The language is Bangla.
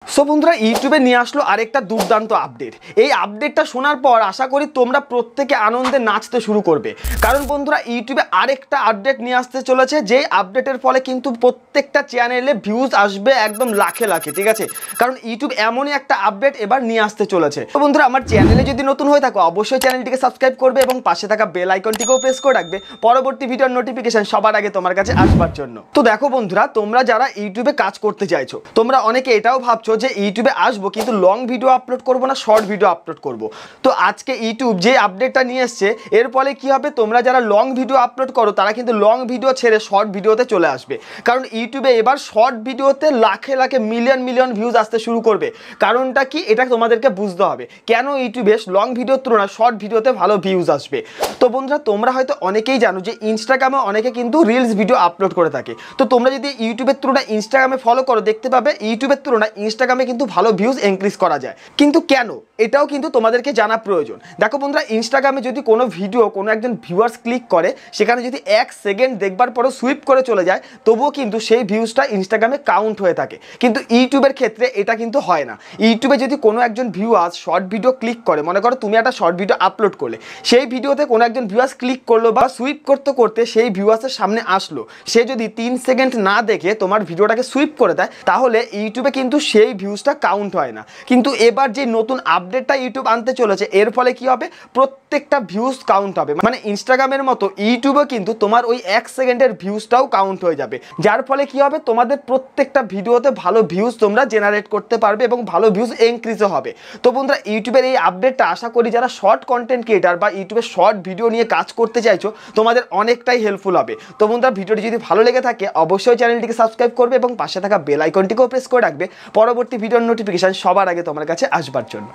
সো বন্ধুরা ইউটিউবে নিয়ে আসলো আরেকটা দুর্দান্ত আপডেট। এই আপডেটটা শোনার পর আশা করি তোমরা প্রত্যেকে আনন্দে নাচতে শুরু করবে, কারণ বন্ধুরা ইউটিউবে আরেকটা আপডেট নিয়ে আসতে চলেছে, যেই আপডেটের ফলে কিন্তু প্রত্যেকটা চ্যানেলে ভিউজ আসবে একদম লাখে লাখে। ঠিক আছে, কারণ ইউটিউব এমনই একটা আপডেট এবার নিয়ে আসতে চলেছে। তো বন্ধুরা আমার চ্যানেলে যদি নতুন হয়ে থাকো অবশ্যই চ্যানেলটিকে সাবস্ক্রাইব করবে এবং পাশে থাকা বেল আইকনটিকেও প্রেস করে রাখবে পরবর্তী ভিডিওর নোটিফিকেশন সবার আগে তোমার কাছে আসবার জন্য। তো দেখো বন্ধুরা, তোমরা যারা ইউটিউবে কাজ করতে চাইছো, তোমরা অনেকে এটাও ভাবছো যে ইউটিউবে আসবো কিন্তু লং ভিডিও আপলোড করবো না শর্ট ভিডিও আপলোড করব। তো আজকে ইউটিউব যে আপডেটটা নিয়ে এসছে এর ফলে কি হবে, তোমরা যারা লং ভিডিও আপলোড করো তারা কিন্তু লং ভিডিও ছেড়ে শর্ট ভিডিওতে চলে আসবে, কারণ ইউটিউবে এবার শর্ট ভিডিওতে লাখে লাখে মিলিয়ন মিলিয়ন ভিউজ আসতে শুরু করবে। কারণটা কি এটা তোমাদেরকে বুঝতে হবে, কেন ইউটিউবে লং ভিডিওর তুলনায় শর্ট ভিডিওতে ভালো ভিউজ আসবে। তো বন্ধুরা তোমরা হয়তো অনেকেই জানো যে ইনস্টাগ্রামে অনেকে কিন্তু রিলস ভিডিও আপলোড করে থাকে। তো তোমরা যদি ইউটিউবের তুলনায় ইনস্টাগ্রামে ফলো করো দেখতে পাবে ইউটিউবের তুলনায় ইনস্টাগ্রামে কিন্তু ভালো ভিউজ ইনক্রিজ করা যায়। কিন্তু কেন, এটাও কিন্তু তোমাদেরকে জানা প্রয়োজন। দেখো বন্ধুরা, ইনস্টাগ্রামে যদি কোনো ভিডিও কোনো একজন ভিউয়ার্স ক্লিক করে, সেখানে যদি 1 সেকেন্ড দেখবার পরও সুইপ করে চলে যায়, তবুও কিন্তু সেই ভিউজটা ইনস্টাগ্রামে কাউন্ট হয়ে থাকে। কিন্তু ইউটিউবের ক্ষেত্রে এটা কিন্তু হয় না। ইউটিউবে যদি কোনো একজন ভিউয়ার্স শর্ট ভিডিও ক্লিক করে, মনে করো তুমি একটা শর্ট ভিডিও আপলোড করলে, সেই ভিডিওতে কোনো একজন ভিউয়ার্স ক্লিক করলো বা সুইপ করতে করতে সেই ভিউয়ার্সের সামনে আসলো, সে যদি 3 সেকেন্ড না দেখে তোমার ভিডিওটাকে সুইপ করে দেয়, তাহলে ইউটিউবে কিন্তু সেই ভিউজটা কাউন্ট হয় না। কিন্তু এবার যে নতুন আপডেটটা ইউটিউব আনতে চলেছে এর ফলে কি হবে, প্রত্যেকটা ভিউজ কাউন্ট হবে। মানে ইনস্টাগ্রামের মতো ইউটিউবে কিন্তু তোমার ওই 1 সেকেন্ডের ভিউজটাও কাউন্ট হয়ে যাবে, যার ফলে কি হবে, তোমাদের প্রত্যেকটা ভিডিওতে ভালো ভিউজ তোমরা জেনারেট করতে পারবে এবং ভালো ভিউজ ইনক্রিজও হবে। তো বন্ধুরা ইউটিউবের এই আপডেটটা আশা করি যারা শর্ট কন্টেন্ট ক্রিয়েটার বা ইউটিউবে শর্ট ভিডিও নিয়ে কাজ করতে চাইছো তোমাদের অনেকটাই হেল্পফুল হবে। তো বন্ধুরা ভিডিওটি যদি ভালো লেগে থাকে অবশ্যই চ্যানেলটিকে সাবস্ক্রাইব করবে এবং পাশে থাকা বেল আইকনটিকেও প্রেস করে রাখবে পরবর্তী ভিডিওর নোটিফিকেশন সবার আগে তোমার কাছে আসবার জন্য।